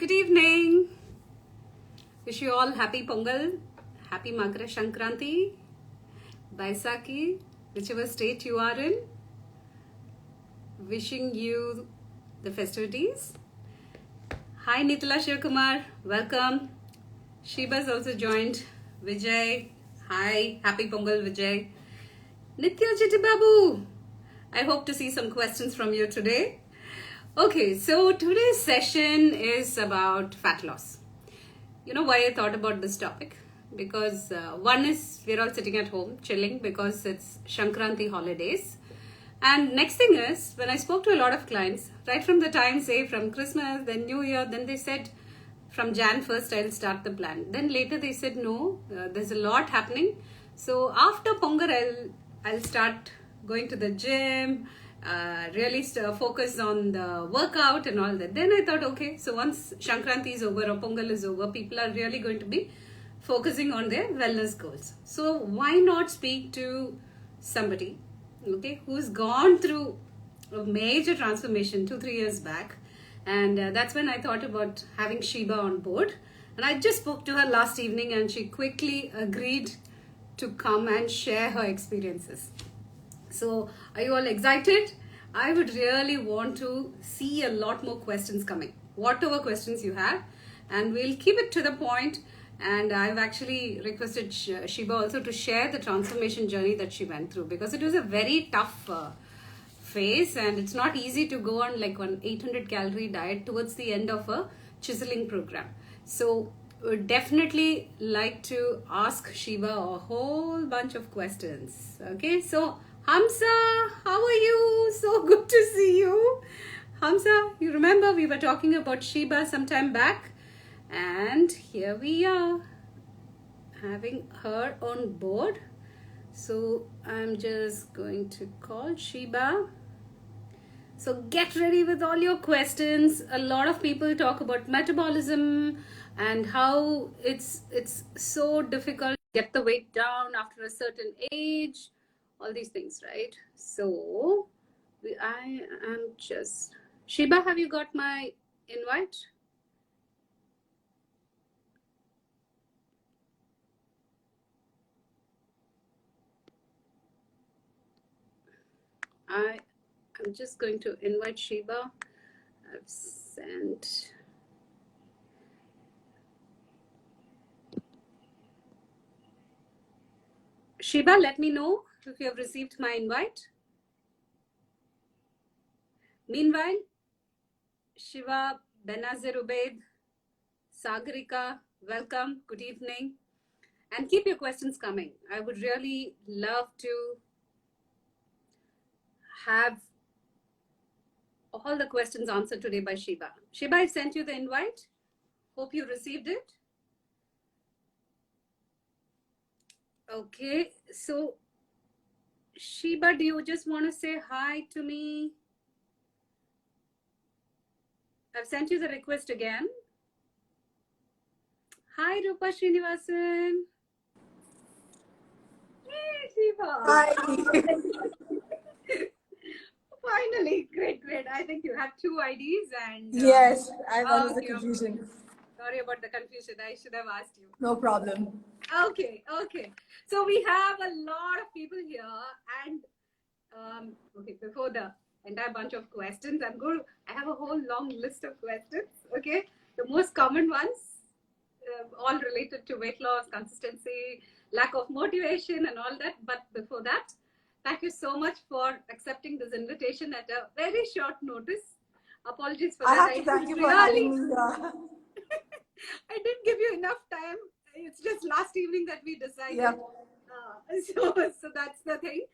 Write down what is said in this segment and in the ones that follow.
Good evening. Wish you all happy Pongal, happy Makara Shankranti, Baisakhi, whichever state you are in. Wishing you the festivities. Hi Nitila Shivkumar, welcome. Sheba's also joined. Vijay, hi, happy Pongal Vijay. Nitya Chittibabu, I hope to see some questions from you today. Okay, so today's session is about fat loss. You know why I thought about this topic? Because one is we're all sitting at home chilling because it's Shankranti holidays. And next thing is, when I spoke to a lot of clients, right from the time, say from Christmas, then New Year, then they said from Jan 1st I'll start the plan. Then later they said no, there's a lot happening. So after Pongal I'll start going to the gym, really focus on the workout and all that. Then I thought, okay, so once Shankranti is over or Pongal is over, people are really going to be focusing on their wellness goals. So why not speak to somebody, okay, who's gone through a major transformation 2-3 years back, and that's when I thought about having Sheba on board. And I just spoke to her last evening and she quickly agreed to come and share her experiences. So are you all excited? I would really want to see a lot more questions coming, whatever questions you have, and we'll keep it to the point. And I've actually requested Sheba also to share the transformation journey that she went through, because it was a very tough phase, and it's not easy to go on like an 800 calorie diet towards the end of a chiseling program. So would definitely like to ask Sheba a whole bunch of questions. Okay, so Hamza, how are you? So good to see you. Hamza, you remember we were talking about Sheba some time back, and here we are having her on board. So I'm just going to call Sheba. So get ready with all your questions. A lot of people talk about metabolism and how it's so difficult to get the weight down after a certain age, all these things, right? So I am just... Sheba, have you got my invite? I'm just going to invite Sheba. I've sent... Sheba, let me know if you have received my invite. Meanwhile, Shiva, Benazir Ubaid, Sagarika, welcome, good evening. And keep your questions coming. I would really love to have all the questions answered today by Shiva. Shiva, I've sent you the invite. Hope you received it. Okay, so Shiva, do you just want to say hi to me? I've sent you the request again. Hi, Rupa Srinivasan. Hey, Shiva. Hi. Finally, great. I think you have two IDs and... yes, I was the confusion. Sorry about the confusion. I should have asked you. No problem. Okay. So we have a lot of people here, and okay, before the entire bunch of questions, I have a whole long list of questions. Okay, the most common ones, all related to weight loss, consistency, lack of motivation, and all that. But before that, thank you so much for accepting this invitation at a very short notice. Apologies for that. I have to thank you for having me here. I didn't give you enough time. It's just last evening that we decided. Yeah. So that's the thing.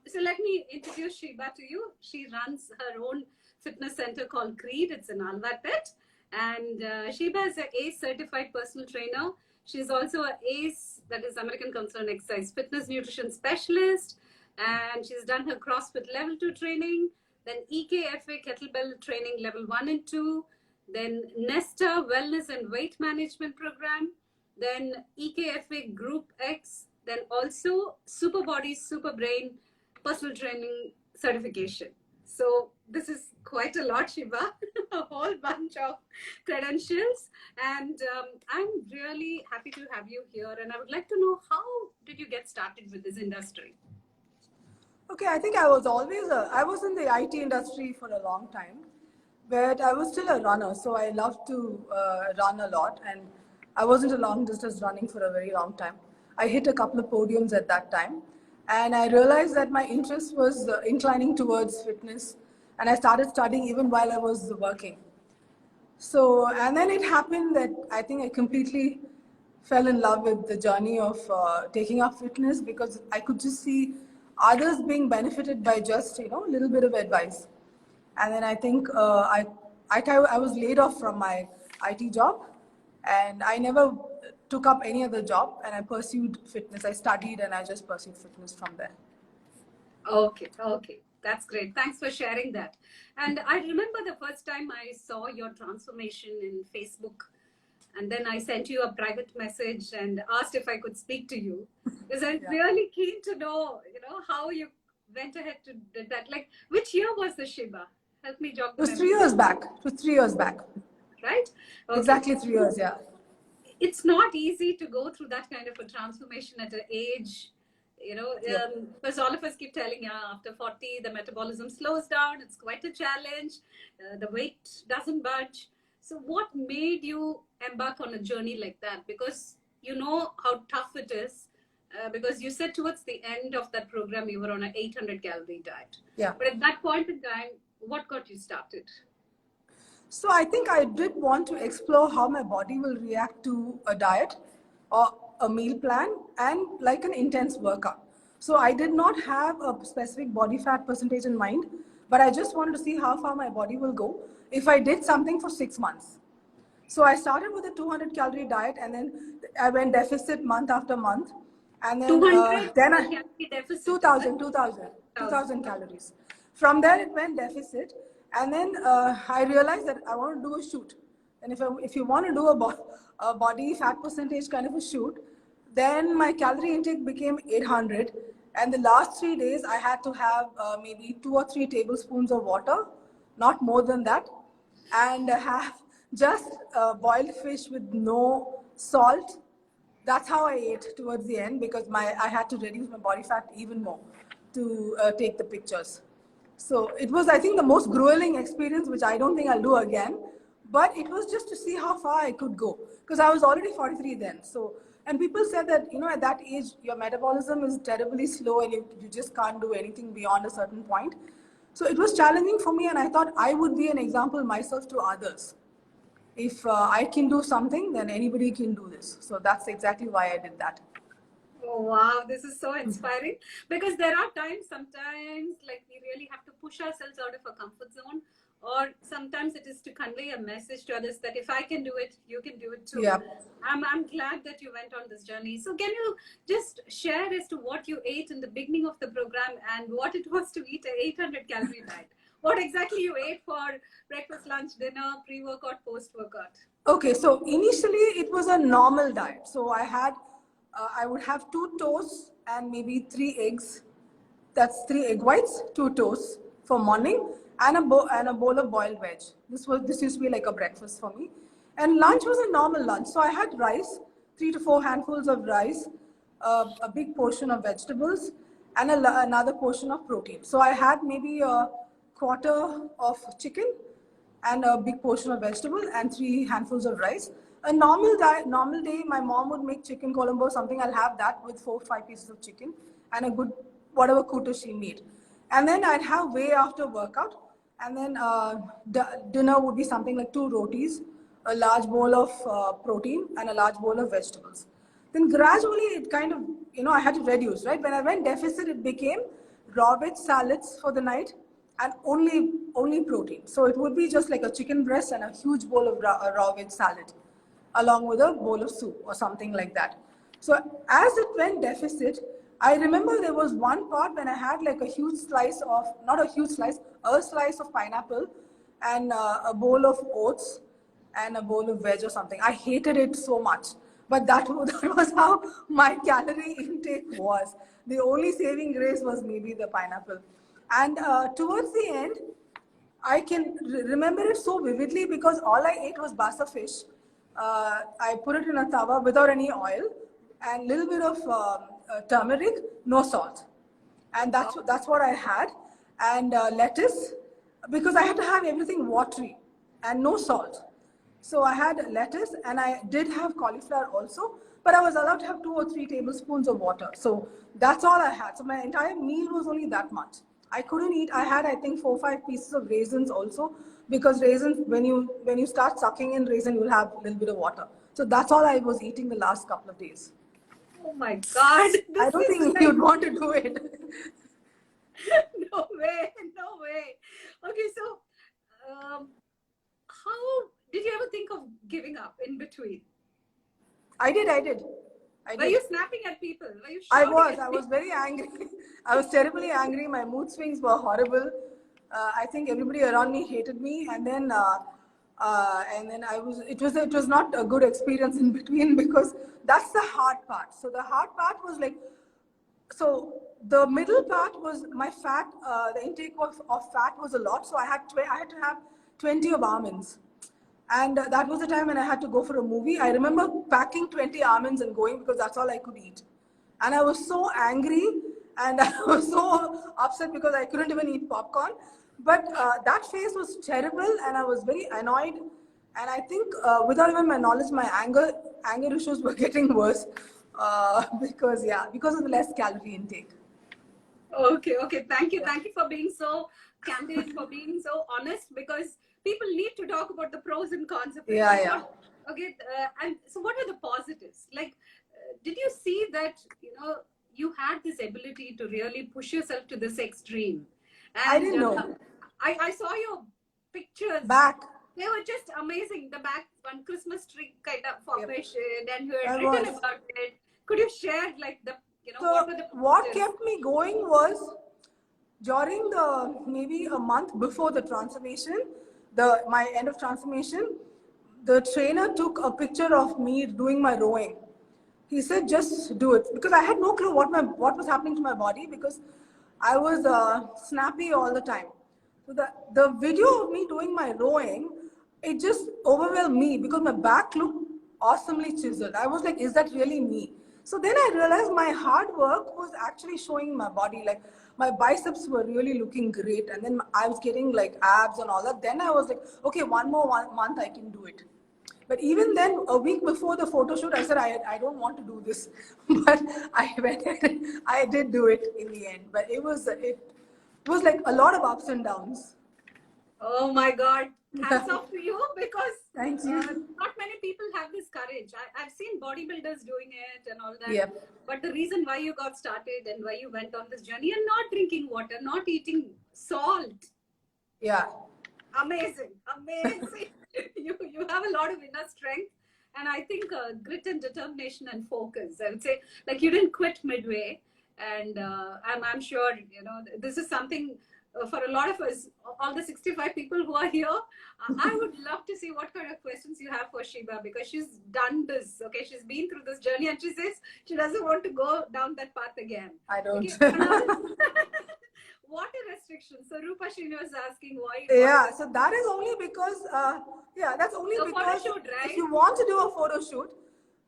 So let me introduce Sheba to you. She runs her own fitness center called Creed. It's in Alvatpet. And Sheba is an ACE certified personal trainer. She's also an ACE, that is American Council on Exercise Fitness Nutrition Specialist. And she's done her CrossFit Level 2 training, then EKFA Kettlebell Training Level 1 and 2, then Nesta Wellness and Weight Management Program, then EKFA Group X, then also Super Body, Super Brain Personal Training Certification. So this is quite a lot, Shiba, a whole bunch of credentials. And I'm really happy to have you here. And I would like to know, how did you get started with this industry? Okay, I think I was in the IT industry for a long time, but I was still a runner, so I loved to run a lot, and I wasn't a long distance running for a very long time. I hit a couple of podiums at that time, and I realized that my interest was inclining towards fitness, and I started studying even while I was working. So, and then it happened that I think I completely fell in love with the journey of taking up fitness because I could just see others being benefited by just, a little bit of advice. And then I think I was laid off from my IT job and I never took up any other job and I pursued fitness. I studied and I just pursued fitness from there. Okay, okay. That's great. Thanks for sharing that. And I remember the first time I saw your transformation in Facebook, and then I sent you a private message and asked if I could speak to you. Because I'm Yeah. really keen to know, how you went ahead to did that. Like, which year was the Shiba? Help me jog It the was memory. 3 years back. It was 3 years back. Right? Okay. Exactly 3 years, yeah. It's not easy to go through that kind of a transformation at an age, Yep. because all of us keep telling, after 40 the metabolism slows down, it's quite a challenge, the weight doesn't budge. So what made you embark on a journey like that? Because you know how tough it is, because you said towards the end of that program you were on an 800 calorie diet. Yeah. But at that point in time, what got you started? So I think I did want to explore how my body will react to a diet or a meal plan and like an intense workout. So I did not have a specific body fat percentage in mind, but I just wanted to see how far my body will go if I did something for 6 months. So I started with a 200 calorie diet and then I went deficit month after month. And then, 200 then I, calorie deficit, is it? 2000 calories. From there, it went deficit. And then I realized that I want to do a shoot. And if you want to do a body fat percentage kind of a shoot, then my calorie intake became 800. And the last 3 days, I had to have maybe 2 or 3 tablespoons of water, not more than that, and have just boiled fish with no salt. That's how I ate towards the end because I had to reduce my body fat even more to take the pictures. So it was, I think, the most grueling experience, which I don't think I'll do again. But it was just to see how far I could go because I was already 43 then. So, and people said that, at that age, your metabolism is terribly slow and you just can't do anything beyond a certain point. So it was challenging for me, and I thought I would be an example myself to others. If I can do something, then anybody can do this. So that's exactly why I did that. Oh, wow, this is so inspiring, because there are times, sometimes, like, we really have to push ourselves out of a comfort zone, or sometimes it is to convey a message to others that if I can do it, you can do it too. Yeah. I'm glad that you went on this journey. So, can you just share as to what you ate in the beginning of the program and what it was to eat an 800 calorie diet? What exactly you ate for breakfast, lunch, dinner, pre workout, post workout? Okay, so initially it was a normal diet. So I would have 2 toasts and maybe 3 eggs. That's 3 egg whites, 2 toasts for morning, and a bowl of boiled veg. This used to be like a breakfast for me. And lunch was a normal lunch. So I had rice, 3 to 4 handfuls of rice, a big portion of vegetables, and another portion of protein. So I had maybe a quarter of chicken and a big portion of vegetable and 3 handfuls of rice. A normal day, my mom would make chicken colombo or something. I'll have that with 4 or 5 pieces of chicken and a good whatever kutta she made. And then I'd have whey after workout. And then dinner would be something like 2 rotis, a large bowl of protein, and a large bowl of vegetables. Then gradually it kind of, I had to reduce, right? When I went deficit, it became raw veg salads for the night and only protein. So it would be just like a chicken breast and a huge bowl of raw veg salad, along with a bowl of soup or something like that. So as it went deficit, I remember there was one part when I had like a huge slice of, not a huge slice, a slice of pineapple and a bowl of oats and a bowl of veg or something. I hated it so much. But that was how my calorie intake was. The only saving grace was maybe the pineapple. And towards the end, I can remember it so vividly because all I ate was basa fish. I put it in a tawa without any oil and little bit of turmeric, no salt, and that's what I had, and lettuce because I had to have everything watery and no salt. So I had lettuce and I did have cauliflower also, but I was allowed to have 2 or 3 tablespoons of water. So that's all I had. So my entire meal was only that much. I couldn't eat. I had, I think, 4 or 5 pieces of raisins also because raisins, when you start sucking in raisin, you'll have a little bit of water. So that's all I was eating the last couple of days. Oh my God! I don't think like... you'd want to do it. No way! No way! Okay, so how did you ever think of giving up in between? I did. Were you snapping at people? Were you shouting? I was very angry. I was terribly angry. My mood swings were horrible. I think everybody around me hated me, and then I was. It was not a good experience in between because that's the hard part. So the hard part was like, so the middle part was my fat. The intake of fat was a lot, so I had to have 20 of almonds. And that was the time when I had to go for a movie. I remember packing 20 almonds and going because that's all I could eat. And I was so angry and I was so upset because I couldn't even eat popcorn. But that phase was terrible and I was very annoyed. And I think without even my knowledge, my anger issues were getting worse because of the less calorie intake. Okay. Thank you for being so candid, for being so honest, because people need to talk about the pros and cons of it. Yeah. Okay, and so what are the positives? Like, did you see that you had this ability to really push yourself to this extreme? And I didn't know. I saw your pictures back. They were just amazing. The back one Christmas tree kind of formation, and you had I written was. about it. Could you share like the So what kept me going was during the maybe a month before the transformation, my end of transformation, the trainer took a picture of me doing my rowing. He said, "Just do it," because I had no clue what was happening to my body because I was snappy all the time. So the video of me doing my rowing, it just overwhelmed me because my back looked awesomely chiseled. I was like, "Is that really me?" So then I realized my hard work was actually showing my body. Like my biceps were really looking great, and then I was getting like abs and all that. Then I was like, "Okay, one more month I can do it." But even then, a week before the photo shoot, I said, I don't want to do this. But I went ahead, I did do it in the end. But it was like a lot of ups and downs. Oh my God. Hats off to you because Thank you. Not many people have this courage. I've seen bodybuilders doing it and all that. Yep. But the reason why you got started and why you went on this journey and not drinking water, not eating salt. Yeah. Amazing. You have a lot of inner strength. And I think grit and determination and focus. I would say, like, you didn't quit midway. And I'm sure, this is something for a lot of us, all the 65 people who are here, I would love to see what kind of questions you have for Shiba because she's done this. Okay, she's been through this journey and she says she doesn't want to go down that path again. I don't. Okay, water restrictions. So Rupa Srini was asking why. Yeah, so that is only because, that's only So because photo shoot, right? if you want to do a photo shoot,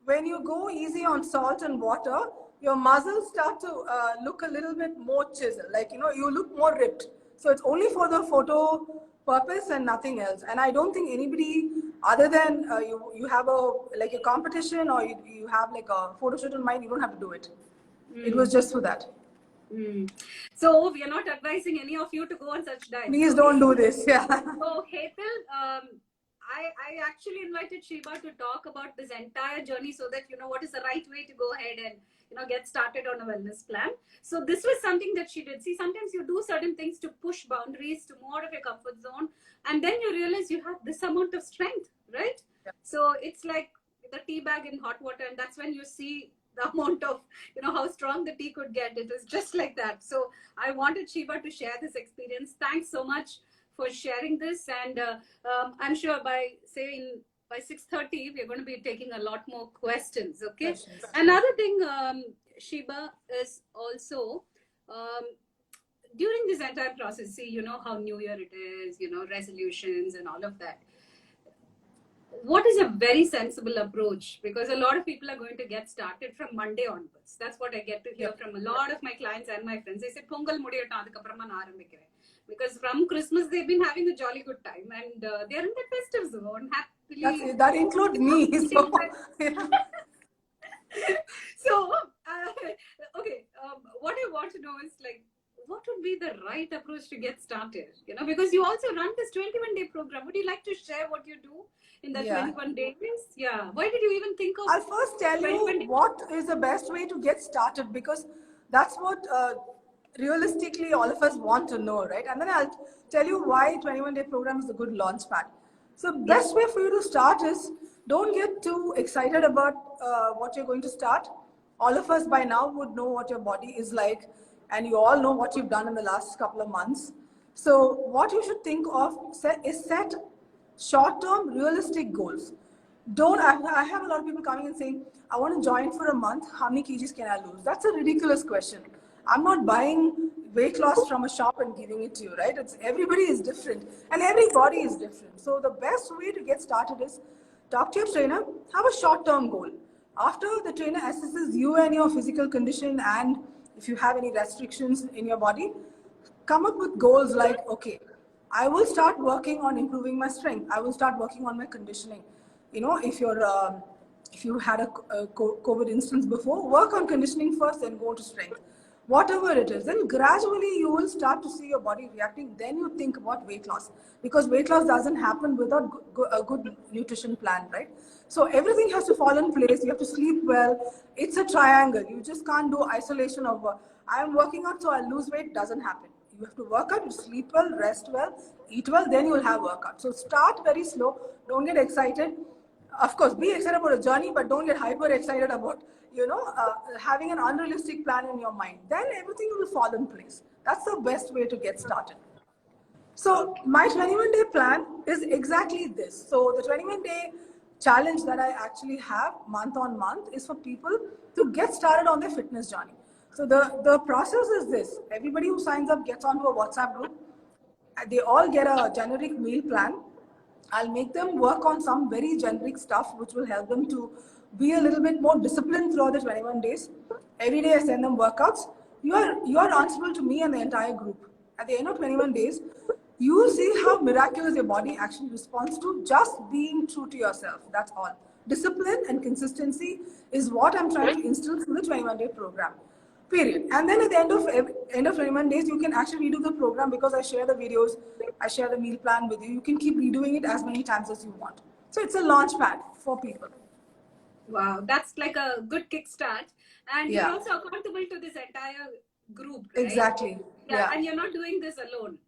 when you go easy on salt and water, your muscles start to look a little bit more chiseled. Like, you look more ripped. So it's only for the photo purpose and nothing else. And I don't think anybody other than you have a competition or you have like a photo shoot in mind, you don't have to do it. It was just for that. So we are not advising any of you to go on such diets. Please don't do this. Yeah. So Hetal, I actually invited Shiba to talk about this entire journey so that what is the right way to go ahead and get started on a wellness plan. So this was something that she did. See, sometimes you do certain things to push boundaries to more of a comfort zone, and then you realize you have this amount of strength, right? Yeah. So it's like the tea bag in hot water, and that's when you see the amount of how strong the tea could get. It was just like that. So I wanted Shiba to share this experience. Thanks so much for sharing this, and I'm sure by 6:30 we're going to be taking a lot more questions. Okay. Another thing, Shiba, is also during this entire process, see, you know how New Year it is, you know, resolutions and all of that. What is a very sensible approach? Because a lot of people are going to get started from Monday onwards. That's what I get to hear from a lot of my clients and my friends. They say, Pongal mudiyattum adukapram na aarambikiren. Because from Christmas they've been having a jolly good time, and they're in the festive zone, happily. That includes me. So, yeah. So, okay, what I want to know is like, what would be the right approach to get started? You know, because you also run this 21-day program. Would you like to share what you do in the 21 days? Yeah. Why did you even think of? I'll first tell you what is the best way to get started, because that's what realistically all of us want to know, right? And then I'll tell you why 21-day program is a good launch pad. So best way for you to start is, don't get too excited about what you're going to start. All of us by now would know what your body is like, and you all know what you've done in the last couple of months. So what you should think of is set short-term realistic goals. Don't, I have a lot of people coming and saying, I want to join for a month, how many kgs can I lose? That's a ridiculous question. I'm not buying weight loss from a shop and giving it to you, right? Everybody is different and every body is different. So the best way to get started is talk to your trainer, have a short-term goal. After the trainer assesses you and your physical condition, and if you have any restrictions in your body, come up with goals like, okay, I will start working on improving my strength. I will start working on my conditioning. You know, if you had a COVID instance before, work on conditioning first, then go to strength. Whatever it is, then gradually you will start to see your body reacting. Then you think about weight loss, because weight loss doesn't happen without a good nutrition plan, right? So everything has to fall in place. You have to sleep well. It's a triangle. You just can't do isolation of I am working out so I'll lose weight. Doesn't happen. You have to work out, you sleep well, rest well, eat well, then you will have workout. So start very slow. Don't get excited. Of course, be excited about a journey, but don't get hyper excited about, having an unrealistic plan in your mind. Then everything will fall in place. That's the best way to get started. So my 21-day plan is exactly this. So the 21-day challenge that I actually have month on month is for people to get started on their fitness journey. So the process is this. Everybody who signs up gets onto a WhatsApp group. They all get a generic meal plan. I'll make them work on some very generic stuff which will help them to be a little bit more disciplined throughout the 21 days. Every day I send them workouts. You are answerable to me and the entire group. At the end of 21 days, you will see how miraculous your body actually responds to just being true to yourself. That's all. Discipline and consistency is what I'm trying to instill through the 21-day program. Period. And then at the end of 21 days, you can actually redo the program, because I share the videos, I share the meal plan with you. You can keep redoing it as many times as you want. So it's a launch pad for people. Wow, that's like a good kickstart. And you're also accountable to this entire group, right? Exactly. Yeah. And you're not doing this alone.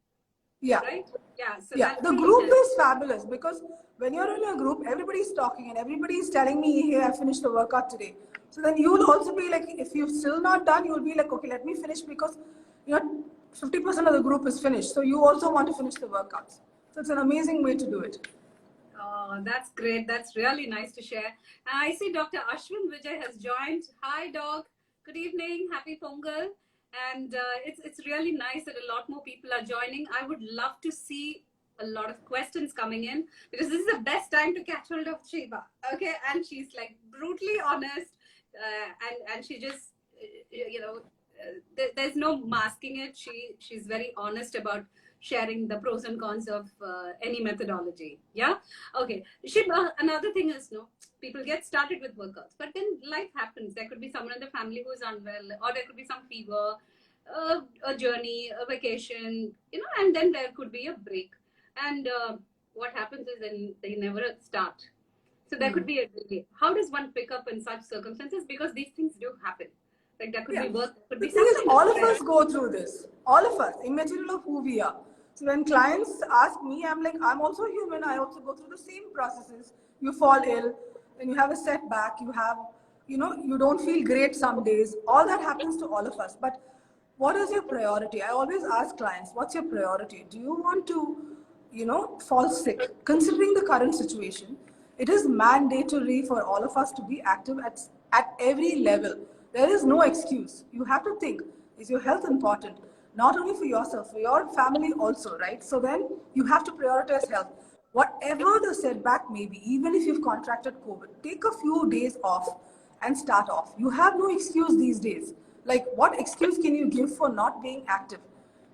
Yeah. Right? Yeah. So the group is fabulous, because when you're in a group, everybody's talking and everybody's telling me, hey, I finished the workout today. So then you'll also be like, if you've still not done, you'll be like, okay, let me finish, because 50% of the group is finished. So you also want to finish the workouts. So it's an amazing way to do it. Oh, that's great. That's really nice to share. I see Dr. Ashwin Vijay has joined. Hi, Doc. Good evening. Happy Pongal. And it's really nice that a lot more people are joining. I would love to see a lot of questions coming in, because this is the best time to catch hold of Sheba. Okay, and she's like brutally honest, and she just there's no masking it. She's very honest about sharing the pros and cons of any methodology. Yeah. Okay. Shiba, another thing is, people get started with workouts, but then life happens. There could be someone in the family who's unwell, or there could be some fever, a journey, a vacation, and then there could be a break. And what happens is then they never start. So there could be a delay. How does one pick up in such circumstances? Because these things do happen. Like there could be work, could be something. The thing is, all of us go through this. All of us, immaterial of who we are. So when clients ask me, I'm like, I'm also human. I also go through the same processes. You fall ill, then you have a setback. You have, you don't feel great some days. All that happens to all of us. But what is your priority? I always ask clients, what's your priority? Do you want to, fall sick? Considering the current situation, it is mandatory for all of us to be active at every level. There is no excuse. You have to think, is your health important? not only for yourself, for your family also, right? So then you have to prioritize health. Whatever the setback may be, even if you've contracted COVID, take a few days off and start off. You have no excuse these days. Like, what excuse can you give for not being active?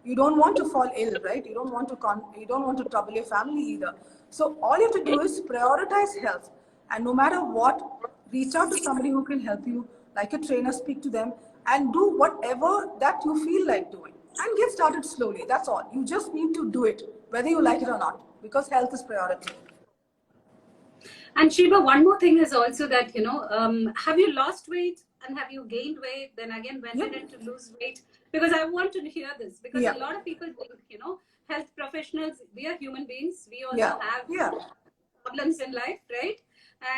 You don't want to fall ill, right? You don't want to you don't want to trouble your family either. So all you have to do is prioritize health, and no matter what, reach out to somebody who can help you, like a trainer, speak to them, and do whatever that you feel like doing, and get started slowly. That's all. You just need to do it, whether you like it or not, because health is priority. And Shiva, one more thing is also that, have you lost weight and have you gained weight? Then again, when did it lose weight? Because I want to hear this, because a lot of people think, health professionals, we are human beings. We also have problems in life, right?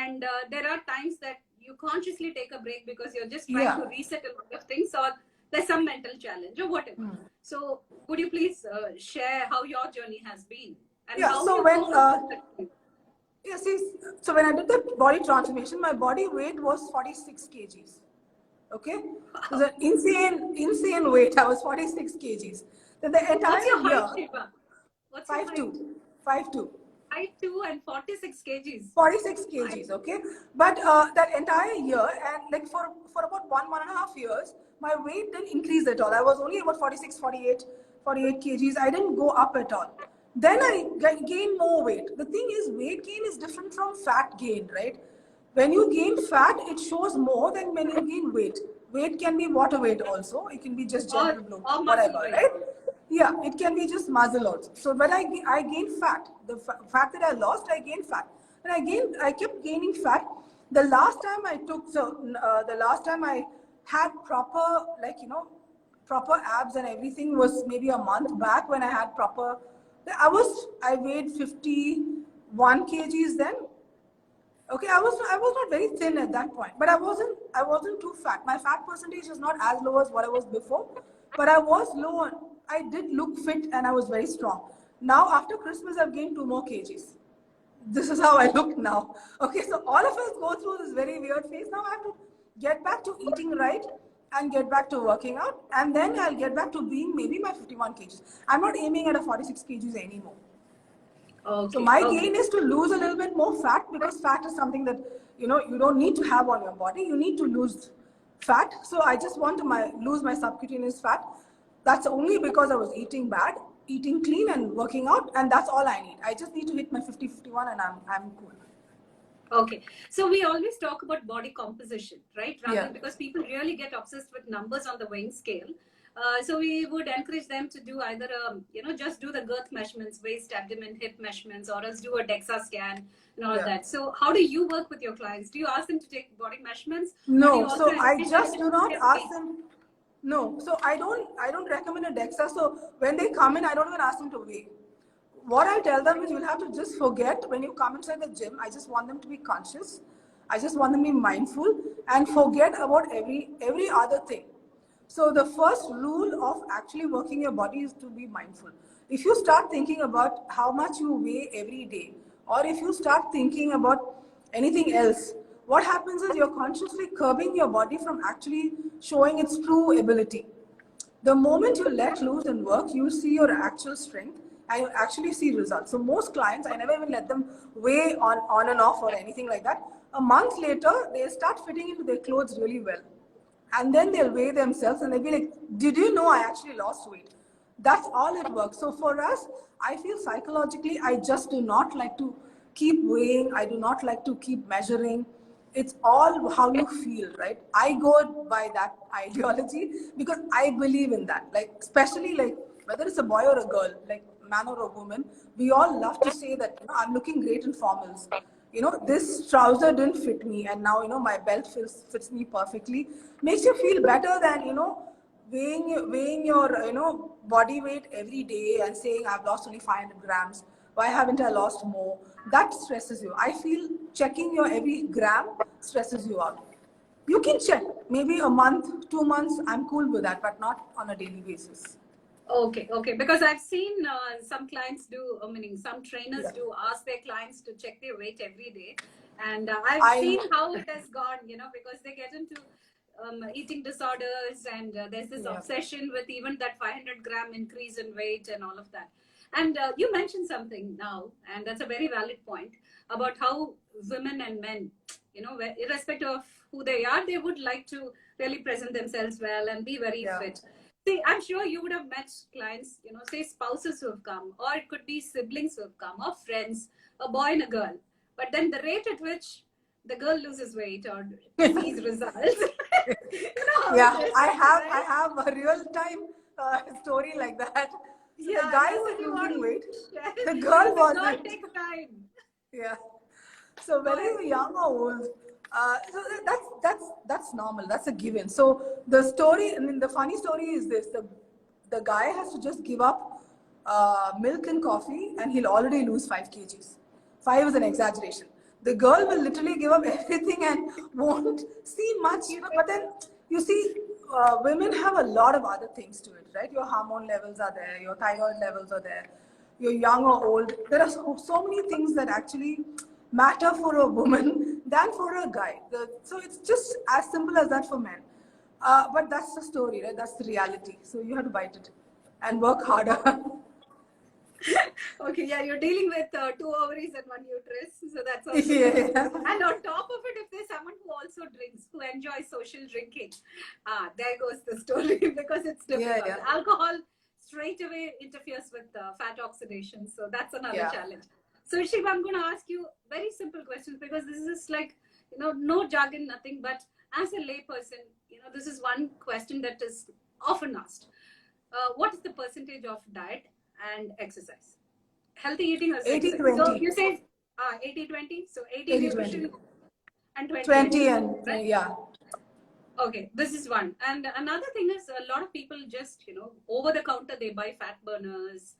And there are times that you consciously take a break because you're just trying to reset a lot of things, or there's some mental challenge or whatever. So would you please share how your journey has been? And how so you when so when I did the body transformation, my body weight was 46 kgs. Okay, it was an insane weight. I was 46 kgs. Then the entire What's your year, height, Shiva? What's 5'2", 5'2". 5'2" and 46 kgs. 46 kgs, okay? But that entire year, and like for about 1.5 years, my weight didn't increase at all. I was only about 46, 48 kgs. I didn't go up at all. Then I gained more weight. The thing is, weight gain is different from fat gain, right? When you gain fat, it shows more than when you gain weight. Weight can be water weight also. It can be just general bloat, whatever, right? Yeah, it can be just muscle also. So when I gained fat, the fat that I lost, I gained fat. And I kept gaining fat. The last time the last time I had proper, proper abs and everything was maybe a month back, when I had proper, I weighed 51 kgs then. Okay, I was not very thin at that point, but I wasn't too fat. My fat percentage is not as low as what I was before, but I was low. I did look fit and I was very strong. Now after Christmas, I've gained 2 more kgs. This is how I look now. Okay, so all of us go through this very weird phase. Now I have to get back to eating right and get back to working out, and then I'll get back to being maybe my 51 kgs. I'm not aiming at a 46 kgs anymore. Okay, so my gain is to lose a little bit more fat, because fat is something that you don't need to have on your body. You need to lose fat. So I just want to lose my subcutaneous fat. That's only because I was eating bad, eating clean and working out, and that's all I need. I just need to hit my 50, 51 and I'm cool. Okay, so we always talk about body composition, right? Because people really get obsessed with numbers on the weighing scale. So we would encourage them to do either just do the girth measurements, waist, abdomen, hip measurements, or else do a DEXA scan and all that. So how do you work with your clients? Do you ask them to take body measurements? No, so I just do not ask them. No, so I don't recommend a DEXA. So when they come in, I don't even ask them to weigh. What I tell them is, you'll have to just forget when you come inside the gym. I just want them to be conscious. I just want them to be mindful and forget about every other thing. So the first rule of actually working your body is to be mindful. If you start thinking about how much you weigh every day, or if you start thinking about anything else, what happens is you're consciously curbing your body from actually showing its true ability. The moment you let loose and work, you see your actual strength and you actually see results. So most clients, I never even let them weigh on and off or anything like that. A month later, they start fitting into their clothes really well. And then they'll weigh themselves and they'll be like, did you know I actually lost weight? That's all it works. So for us, I feel psychologically, I just do not like to keep weighing. I do not like to keep measuring. It's all how you feel, right? I go by that ideology because I believe in that. Like, especially like whether it's a boy or a girl, like man or a woman, we all love to say that, I'm looking great in formals. This trouser didn't fit me and now, my belt fits me perfectly. Makes you feel better than, weighing your, body weight every day and saying, I've lost only 500 grams. Why haven't I lost more? That stresses you. I feel checking your every gram stresses you out. You can check maybe a month, 2 months. I'm cool with that, but not on a daily basis. Okay. Because I've seen some clients meaning some trainers do ask their clients to check their weight every day. And I've seen how it has gone, because they get into eating disorders, and there's this Yeah. obsession with even that 500-gram increase in weight and all of that. And you mentioned something now, and that's a very valid point about how women and men, irrespective of who they are, they would like to really present themselves well and be very Yeah. fit. See, I'm sure you would have met clients, say spouses who have come, or it could be siblings who have come, or friends, a boy and a girl. But then the rate at which the girl loses weight or sees results, how Yeah, it is, I right? have a real time story like that. So the Yeah, guy yes, was and you want losing weight, to share the because girl the girl wasn't. takes time. Yeah. So Go whether ahead. you're young or old, so that's normal. That's a given. So the story, I mean, the funny story is this: the guy has to just give up milk and coffee, and he'll already lose 5 kgs. 5 is an exaggeration. The girl will literally give up everything and won't see much, But then you see, women have a lot of other things to it, right? Your hormone levels are there, your thyroid levels are there, you're young or old. There are so many things that actually matter for a woman than for a guy. So it's just as simple as that for men. But that's the story, right? That's the reality. So you have to bite it and work harder. Okay, yeah, you're dealing with 2 ovaries and 1 uterus, so that's also there. Yeah. And on top of it, if there's someone who also drinks, who enjoys social drinking, there goes the story because it's Yeah, difficult. yeah. Alcohol straight away interferes with fat oxidation, so that's another Yeah. challenge. So, Shiva, I'm going to ask you very simple questions because this is like, no jargon, nothing, but as a layperson, this is one question that is often asked. What is the percentage of diet and exercise? Healthy eating versus Eighty exercise. So twenty. you say 80-20, so 80 80 20. nutrition and 20 20 exercise, and right? yeah. Okay, this is one. And another thing is a lot of people just, over the counter, they buy fat burners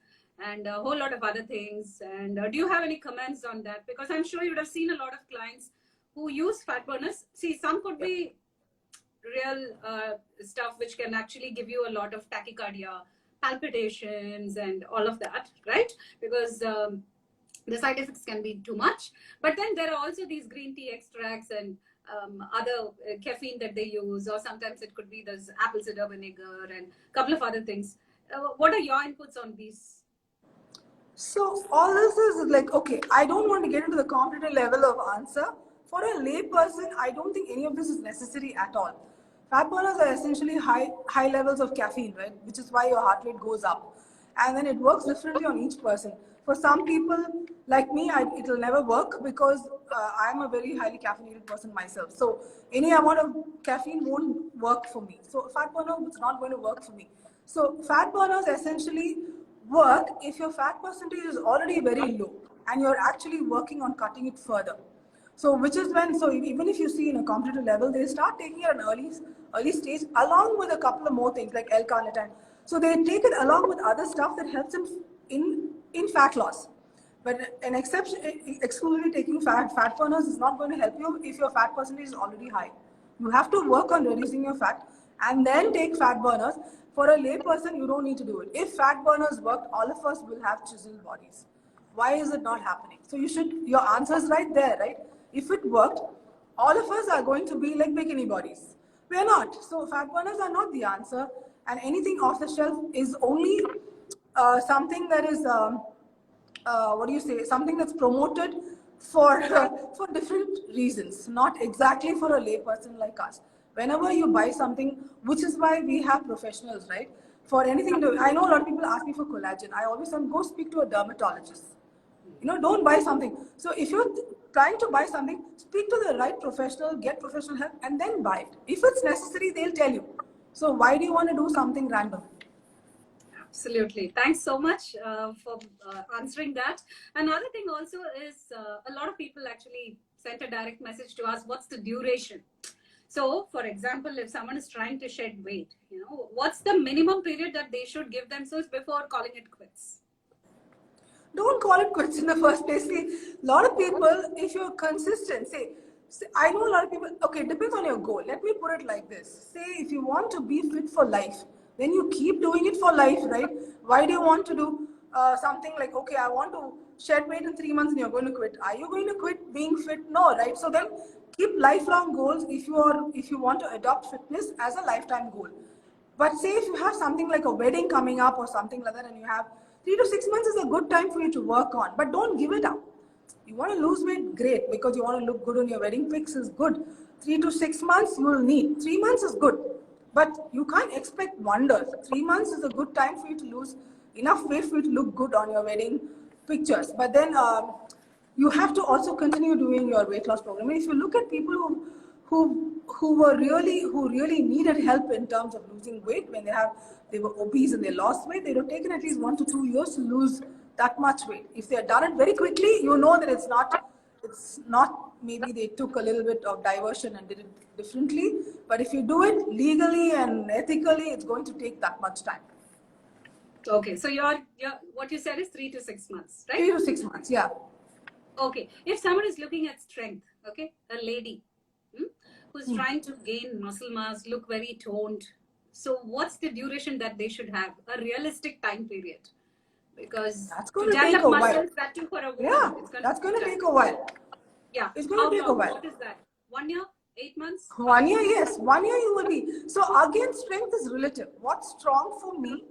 and a whole lot of other things. And do you have any comments on that? Because I'm sure you would have seen a lot of clients who use fat burners. See, some could be real stuff which can actually give you a lot of tachycardia, palpitations, and all of that, right? Because the side effects can be too much. But then there are also these green tea extracts and other caffeine that they use, or sometimes it could be this apple cider vinegar and a couple of other things. What are your inputs on these? So all this is like, okay, I don't want to get into the competitive level of answer. For a lay person, I don't think any of this is necessary at all. Fat burners are essentially high levels of caffeine, right? Which is why your heart rate goes up. And then it works differently on each person. For some people, like me, it will never work because I'm a very highly caffeinated person myself. So any amount of caffeine won't work for me. So fat burner is not going to work for me. So fat burners essentially work if your fat percentage is already very low and you're actually working on cutting it further. So which is when, so even if you see in a competitive level, they start taking it at an early stage along with a couple of more things like L-carnitine. So they take it along with other stuff that helps them in fat loss. But an exception, exclusively taking fat burners is not going to help you if your fat percentage is already high. You have to work on reducing your fat and then take fat burners. For a lay person, you don't need to do it. If fat burners worked, all of us will have chiseled bodies. Why is it not happening? So your answer is right there, right? If it worked, all of us are going to be like bikini bodies. We are not. So fat burners are not the answer, and anything off the shelf is only something that is what do you say? Something that's promoted for for different reasons, not exactly for a layperson like us. Whenever you buy something, which is why we have professionals, right? For anything to, I know a lot of people ask me for collagen. I always say, go speak to a dermatologist. Don't buy something. So if you're trying to buy something, speak to the right professional, get professional help, and then buy it. If it's necessary, they'll tell you. So why do you want to do something random? Absolutely. Thanks so much for answering that. Another thing also is a lot of people actually sent a direct message to us. What's the duration? So, for example, if someone is trying to shed weight, what's the minimum period that they should give themselves before calling it quits? Don't call it quits in the first place. See, a lot of people, if you're consistent, say, I know a lot of people, okay, it depends on your goal. Let me put it like this. Say, if you want to be fit for life, then you keep doing it for life, right? Why do you want to do something like, okay, I want to shed weight in 3 months and you're going to quit? Are you going to quit being fit? No, right? So then keep lifelong goals if you want to adopt fitness as a lifetime goal. But say if you have something like a wedding coming up or something like that, and you have 3 to 6 months is a good time for you to work on, but don't give it up. You want to lose weight, great, because you want to look good on your wedding pics is good. 3 to 6 months you will need. 3 months is good, but you can't expect wonders. 3 months is a good time for you to lose enough weight for you to look good on your wedding pictures. But then you have to also continue doing your weight loss program. And if you look at people who really needed help in terms of losing weight when they were obese and they lost weight, they would have taken at least 1 to 2 years to lose that much weight. If they had done it very quickly, you know that it's not maybe they took a little bit of diversion and did it differently. But if you do it legally and ethically, it's going to take that much time. Okay, so your what you said is 3 to 6 months, right? 3 to 6 months, yeah. Okay, if someone is looking at strength, okay, a lady who's trying to gain muscle mass, look very toned, so what's the duration that they should have? A realistic time period? Because that's going to take a while. Muscles, that too for a woman, yeah, that's going to take a while. Yeah, it's going to take a while. What is that? 1 year? 8 months? 1 year, yes. 1 year you will be. So again, strength is relative. What's strong for me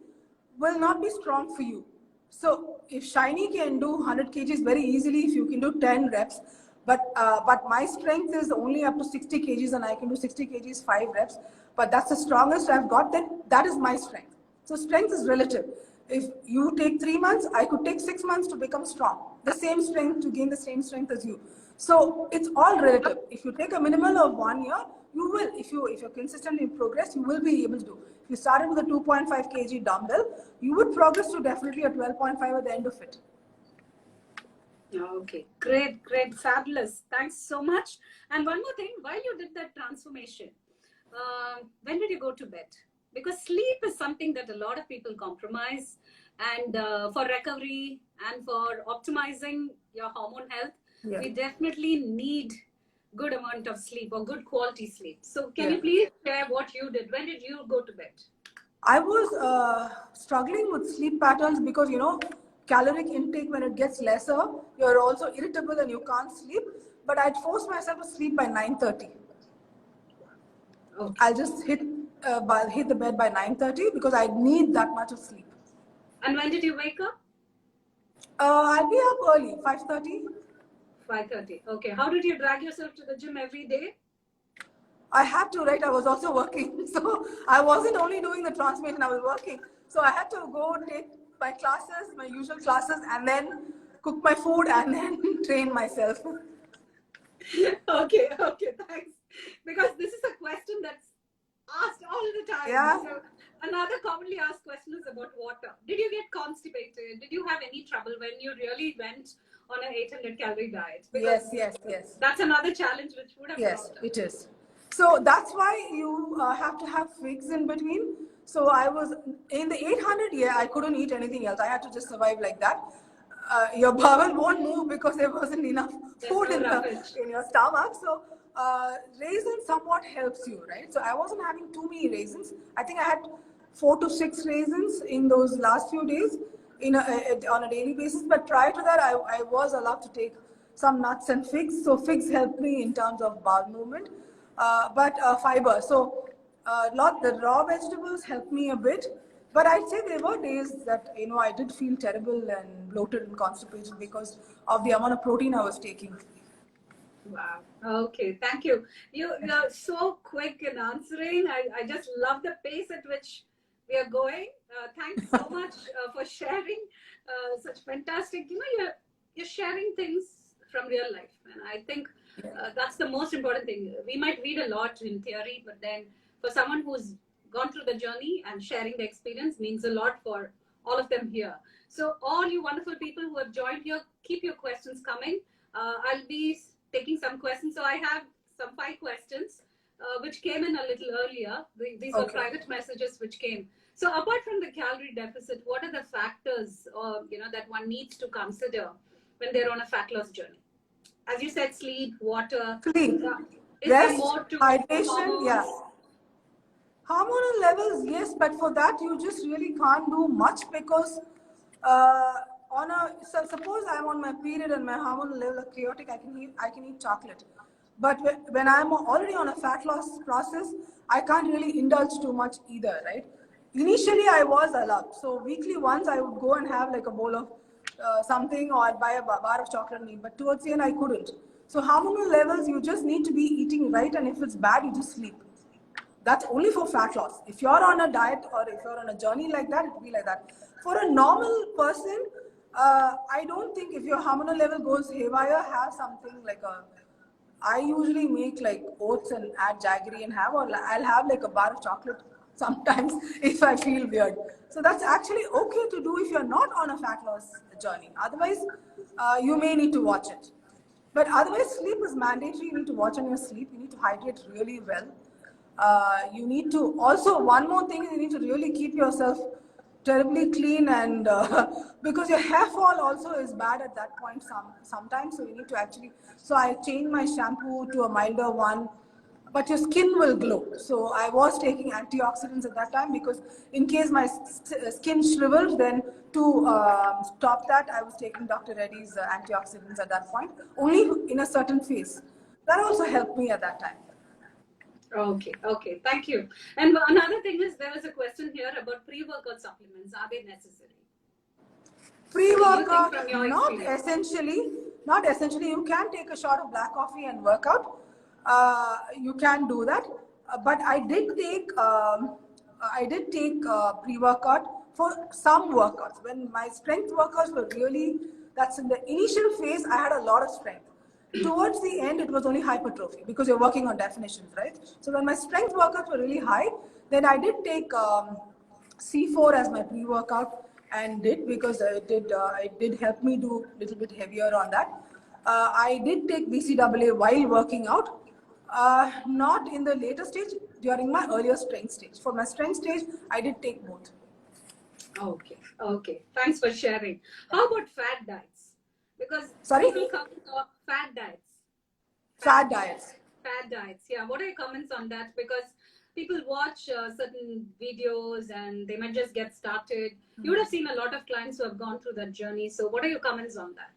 will not be strong for you. So if Shiny can do 100 kgs very easily, if you can do 10 reps, but my strength is only up to 60 kgs and I can do 60 kgs 5 reps, but that's the strongest I've got, then that is my strength. So strength is relative. If you take 3 months, I could take 6 months to become strong. The same strength to gain the same strength as you. So it's all relative. If you take a minimum of 1 year, you will. If you're consistently in progress, you will be able to do. If you started with a 2.5 kg dumbbell, you would progress to definitely a 12.5 at the end of it. Okay, great, fabulous. Thanks so much. And one more thing, while you did that transformation, when did you go to bed? Because sleep is something that a lot of people compromise, and for recovery and for optimizing your hormone health, we definitely need good amount of sleep or good quality sleep. So can you please share what you did? When did you go to bed? I was struggling with sleep patterns because, caloric intake, when it gets lesser, you're also irritable and you can't sleep. But I'd force myself to sleep by 9:30. Okay. I'll just hit the bed by 9:30 because I need that much of sleep. And when did you wake up? I'll be up early, 5:30. 5:30. Okay. How did you drag yourself to the gym every day? I had to, right? I was also working. So I wasn't only doing the transformation, I was working. So I had to go take my classes, my usual classes, and then cook my food and then train myself. Okay, thanks. Because this is a question that's asked all the time. Yeah. So another commonly asked question is about water. Did you get constipated? Did you have any trouble when you really went on an 800 calorie diet? Because yes. That's another challenge which would have Yes, it is. So that's why you have to have figs in between. So I was in the 800, I couldn't eat anything else. I had to just survive like that. Your bowel won't move because there wasn't enough food in your stomach. So raisins somewhat helps you, right? So I wasn't having too many raisins. I think I had 4 to 6 raisins in those last few days on a daily basis. But prior to that, I was allowed to take some nuts and figs. So figs helped me in terms of bowel movement. But fiber. So the raw vegetables helped me a bit. But I'd say there were days that, I did feel terrible and bloated and constipated because of the amount of protein I was taking. Wow. Okay. Thank you. You're so quick in answering. I just love the pace at which we are going. Thanks so much for sharing such fantastic, you're sharing things from real life. And I think that's the most important thing. We might read a lot in theory, but then for someone who's gone through the journey and sharing the experience means a lot for all of them here. So all you wonderful people who have joined here, keep your questions coming. I'll be taking some questions. So I have some 5 questions which came in a little earlier. These were private messages which came. So apart from the calorie deficit, what are the factors that one needs to consider when they're on a fat loss journey? As you said, sleep, water. Sleep. Rest, hydration, hormonal levels, yes, but for that you just really can't do much because suppose I'm on my period and my hormonal level are chaotic, I can eat chocolate. But when I'm already on a fat loss process, I can't really indulge too much either, right? Initially, I was allowed. So weekly once, I would go and have like a bowl of something, or I'd buy a bar of chocolate and eat. But towards the end, I couldn't. So hormonal levels, you just need to be eating right, and if it's bad, you just sleep. That's only for fat loss. If you're on a diet or if you're on a journey like that, it will be like that. For a normal person, I don't think if your hormonal level goes haywire, have something like a. I usually make like oats and add jaggery and have, or I'll have like a bar of chocolate sometimes if I feel weird. So that's actually okay to do if you're not on a fat loss journey. Otherwise, you may need to watch it. But otherwise, sleep is mandatory. You need to watch on your sleep. You need to hydrate really well. You need to also, one more thing, you need to really keep yourself terribly clean, and because your hair fall also is bad at that point sometimes. So you need to actually, so I changed my shampoo to a milder one, but your skin will glow. So I was taking antioxidants at that time, because in case my skin shrivels, then to stop that, I was taking Dr. Reddy's antioxidants at that point, only in a certain phase. That also helped me at that time. Okay, okay, thank you. And another thing is, there was a question here about pre-workout supplements. Are they necessary? Pre-workout, not essentially. You can take a shot of black coffee and work out. You can do that. But I did take pre-workout for some workouts. When my strength workouts were really, that's in the initial phase, I had a lot of strength. Towards the end, it was only hypertrophy, because you're working on definitions, right? So when my strength workouts were really high, then I did take C4 as my pre-workout, and did, because it did help me do a little bit heavier on that. I did take BCAA while working out, not in the later stage, during my earlier strength stage. For my strength stage, I did take both. Okay, okay. Thanks for sharing. How about fat diets? Because Sorry? people come to fat diets. Fat diets. Fat diets, yeah. What are your comments on that? Because people watch certain videos and they might just get started. You would have seen a lot of clients who have gone through that journey. So what are your comments on that?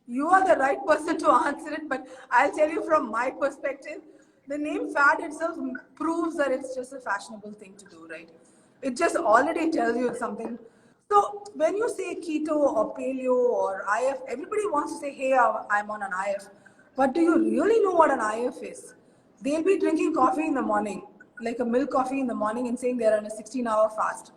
You are the right person to answer it, but I'll tell you from my perspective. The name fad itself proves that it's just a fashionable thing to do, right? It just already tells you it's something. So when you say keto or paleo or IF, everybody wants to say, hey, I'm on an IF. But do you really know what an IF is? They'll be drinking coffee in the morning, like a milk coffee in the morning, and saying they're on a 16-hour fast.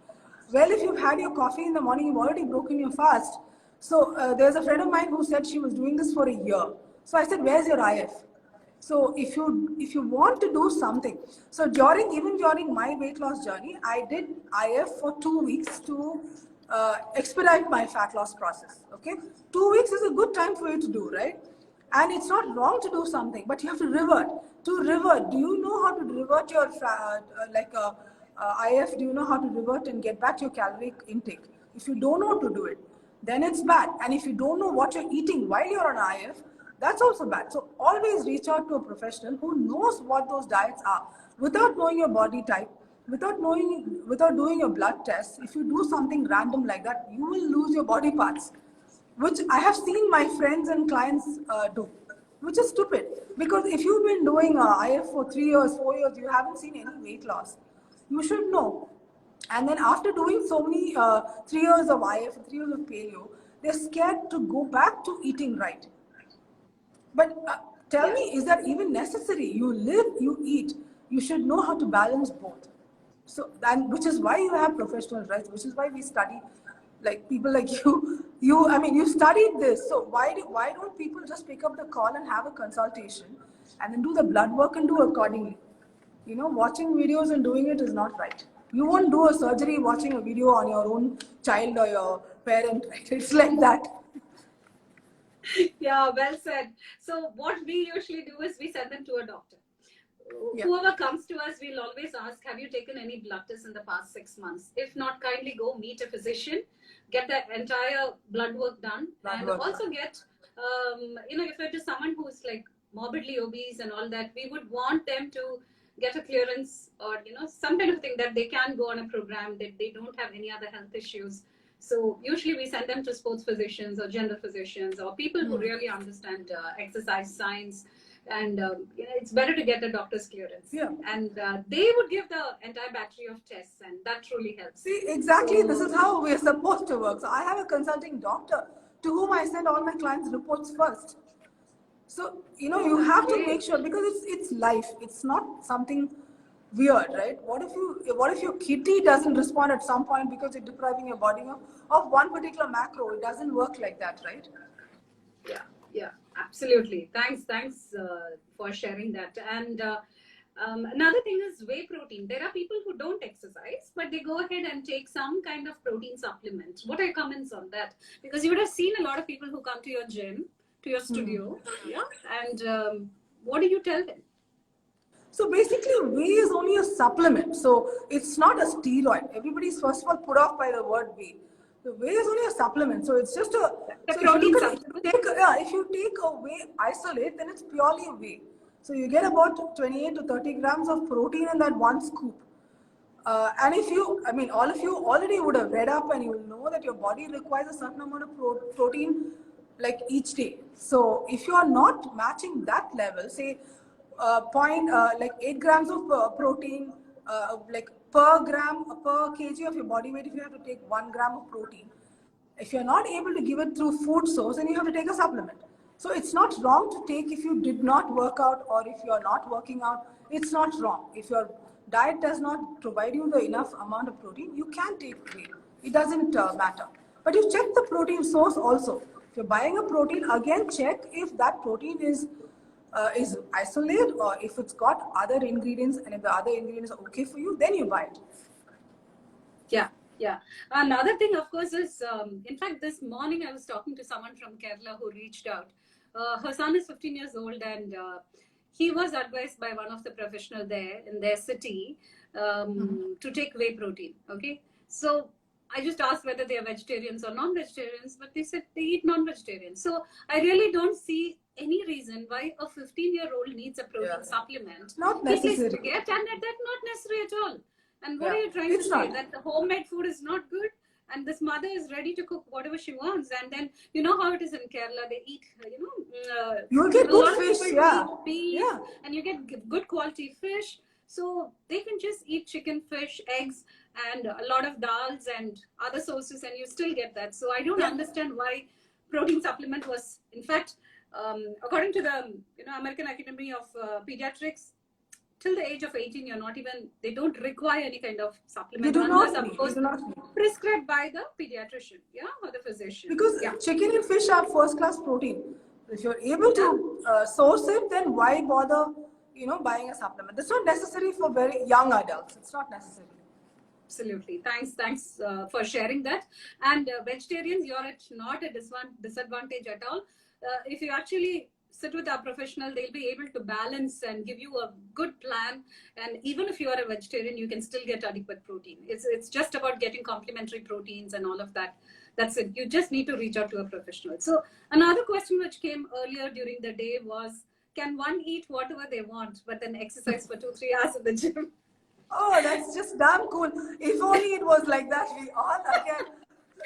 Well, if you've had your coffee in the morning, you've already broken your fast. So there's a friend of mine who said she was doing this for a year. So I said, where's your IF? So if you want to do something, so even during my weight loss journey, I did IF for 2 weeks to expedite my fat loss process. Okay, 2 weeks is a good time for you to do, right? And it's not wrong to do something, but you have to revert. To revert, do you know how to revert your IF? Do you know how to revert and get back your caloric intake? If you don't know how to do it, then it's bad. And if you don't know what you're eating while you're on IF, that's also bad. So always reach out to a professional who knows what those diets are. Without knowing your body type, without doing your blood tests, if you do something random like that, you will lose your body parts, which I have seen my friends and clients do, which is stupid. Because if you've been doing IF for 3 years, 4 years, you haven't seen any weight loss, you should know. And then after doing so many 3 years of IF, 3 years of paleo, they're scared to go back to eating right. But tell me, is that even necessary? You live, you eat. You should know how to balance both. So, and which is why you have professionals, right? Which is why we study, like people like you. I mean, you studied this. So why don't people just pick up the call and have a consultation, and then do the blood work and do accordingly? Watching videos and doing it is not right. You won't do a surgery watching a video on your own child or your parent, right? It's like that. Yeah, well said. So what we usually do is we send them to a doctor. Yeah. Whoever comes to us, we'll always ask, have you taken any blood tests in the past 6 months? If not, kindly go meet a physician, get the entire blood work done, also get, if it is someone who is like morbidly obese and all that, we would want them to get a clearance or, some kind of thing that they can go on a program, that they don't have any other health issues. So usually we send them to sports physicians or general physicians or people who really understand exercise science. And it's better to get a doctor's clearance. Yeah. And they would give the entire battery of tests, and that truly helps. See, exactly, So, this is how we're supposed to work. So I have a consulting doctor to whom I send all my clients' reports first. So, you have to make sure, because it's life. It's not something weird, right? What if your kidney doesn't respond at some point because you're depriving your body of one particular macro? It doesn't work like that, right? yeah, absolutely. Thanks for sharing that. And another thing is whey protein. There are people who don't exercise, but they go ahead and take some kind of protein supplement. What are your comments on that? Because you would have seen a lot of people who come to your gym, to your studio, yeah. And what do you tell them? So basically, whey is only a supplement. So it's not a steroid. Everybody's first of all put off by the word whey. The whey is only a supplement. So it's just a. The So protein if supplement. if you take a whey isolate, then it's purely a whey. So you get about 28 to 30 grams of protein in that one scoop. And all of you already would have read up and you will know that your body requires a certain amount of protein like each day. So if you are not matching that level, say like 8 grams of protein, like per gram, per kg of your body weight, if you have to take 1 gram of protein, if you're not able to give it through food source, then you have to take a supplement. So it's not wrong to take if you did not work out or if you're not working out. It's not wrong. If your diet does not provide you the enough amount of protein, you can take whey. It doesn't matter. But you check the protein source also. If you're buying a protein, again check if that protein is isolate or if it's got other ingredients, and if the other ingredients are okay for you, then you buy it. Yeah. Another thing, of course, is in fact, this morning I was talking to someone from Kerala who reached out. Her son is 15 years old, and he was advised by one of the professionals there in their city to take whey protein. Okay, so I just asked whether they are vegetarians or non-vegetarians, but they said they eat non-vegetarian. So I really don't see any reason why a 15-year-old needs a protein supplement. Not necessary. To get, and that's not necessary at all. And what are you trying to say? Not. That the homemade food is not good, and this mother is ready to cook whatever she wants. And then you know how it is in Kerala. They eat, you'll get good fish, eat beef, and you get good quality fish. So they can just eat chicken, fish, eggs, and a lot of dals and other sources, and you still get that. So I don't understand why protein supplement was, in fact, according to the American Academy of Pediatrics, till the age of 18, they don't require any kind of supplement. Unless, of course, prescribed by the pediatrician, or the physician. Because chicken and fish are first class protein. If you're able to source it, then why bother, buying a supplement? That's not necessary for very young adults. It's not necessary. Absolutely. Thanks for sharing that. And vegetarians, you're not a disadvantage at all. If you actually sit with our professional, they'll be able to balance and give you a good plan. And even if you are a vegetarian, you can still get adequate protein. It's just about getting complementary proteins and all of that. That's it. You just need to reach out to a professional. So another question which came earlier during the day was, can one eat whatever they want, but then exercise for 2-3 hours in the gym? Oh, that's just damn cool. If only it was like that, we all again.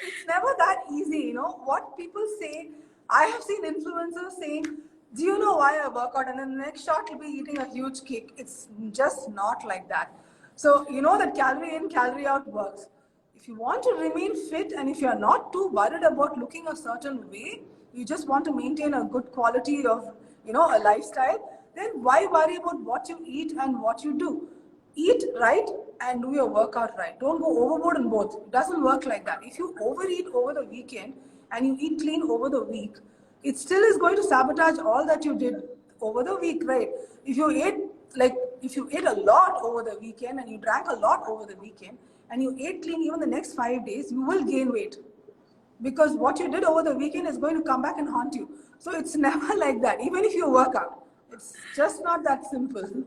It's never that easy, What people say, I have seen influencers saying, do you know why I work out? And then the next shot you'll be eating a huge cake. It's just not like that. So you know that calorie in, calorie out works. If you want to remain fit and if you're not too worried about looking a certain way, you just want to maintain a good quality of, a lifestyle, then why worry about what you eat and what you do? Eat right and do your workout right. Don't go overboard in both. It doesn't work like that. If you overeat over the weekend and you eat clean over the week, it still is going to sabotage all that you did over the week, right? If you ate a lot over the weekend and you drank a lot over the weekend and you ate clean even the next 5 days, you will gain weight. Because what you did over the weekend is going to come back and haunt you. So it's never like that, even if you work out. It's just not that simple.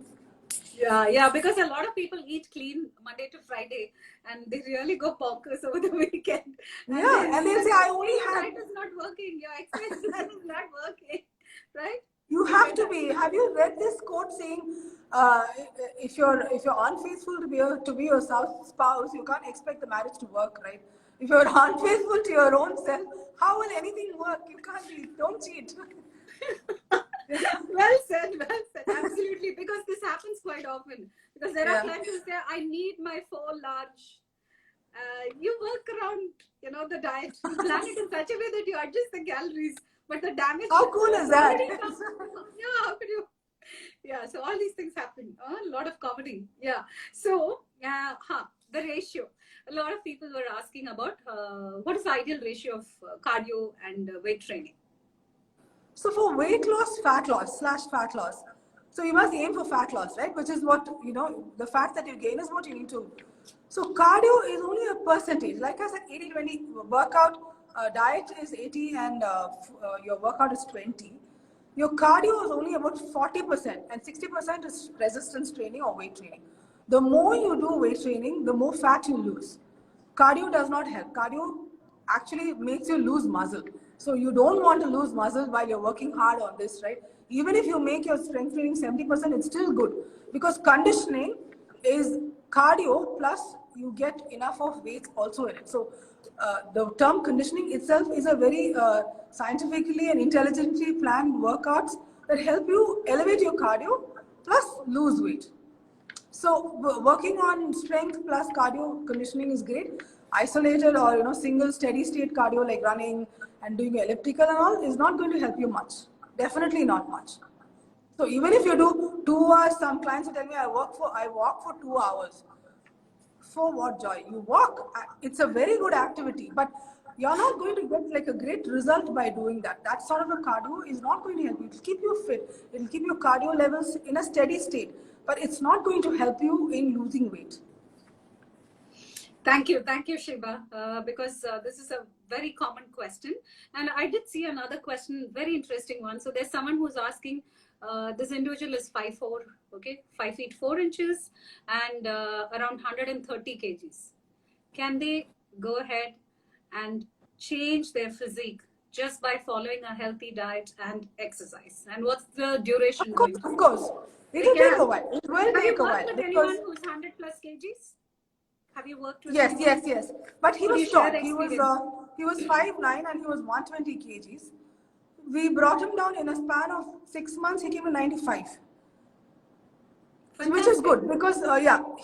Yeah, because a lot of people eat clean Monday to Friday and they really go bonkers over the weekend. And they say, I only had... Diet is not working, your exercise plan is not working, right? You have to be. Have you read this quote saying, if you're unfaithful to be your spouse, you can't expect the marriage to work, right? If you're unfaithful to your own self, how will anything work? You can't be. Don't cheat. Well said. happens quite often because there are clients who say, I need my 4 large. You work around, the diet. You plan it in such a way that you adjust the calories, but the damage. How cool is that? Yeah, how could you? Yeah, so all these things happen. A lot of comedy. Yeah. So, the ratio. A lot of people were asking about what is the ideal ratio of cardio and weight training. So for weight loss, fat loss / fat loss, so you must aim for fat loss, right? Which is what, the fat that you gain is what you need to. So cardio is only a percentage. Like I said, 80-20 workout, diet is 80 and your workout is 20. Your cardio is only about 40% and 60% is resistance training or weight training. The more you do weight training, the more fat you lose. Cardio does not help. Cardio actually makes you lose muscle. So you don't want to lose muscle while you're working hard on this, right? Even if you make your strength training 70%, it's still good because conditioning is cardio plus you get enough of weights also in it. So the term conditioning itself is a very scientifically and intelligently planned workouts that help you elevate your cardio plus lose weight. So working on strength plus cardio conditioning is great. Isolated or single steady state cardio like running and doing elliptical and all is not going to help you much. Definitely not much. So even if you do 2 hours, some clients will tell me I walk for 2 hours. For what, Joy? You walk. It's a very good activity, but you're not going to get like a great result by doing that. That sort of a cardio is not going to help you. It'll keep you fit. It'll keep your cardio levels in a steady state, but it's not going to help you in losing weight. Thank you, Shiba, because this is a very common question. And I did see another question, very interesting one. So there's someone who's asking, this individual is 5'4", okay, 5 feet 4 inches and around 130 kgs. Can they go ahead and change their physique just by following a healthy diet and exercise? And what's the duration going to be? Of course. It will take a while. It will take a while. Have you worked with anyone who's 100 plus kgs? Have you worked with Yes. But he was short. He was 5'9" and he was 120 kgs. We brought him down in a span of 6 months. He came to 95. Fantastic. Which is good because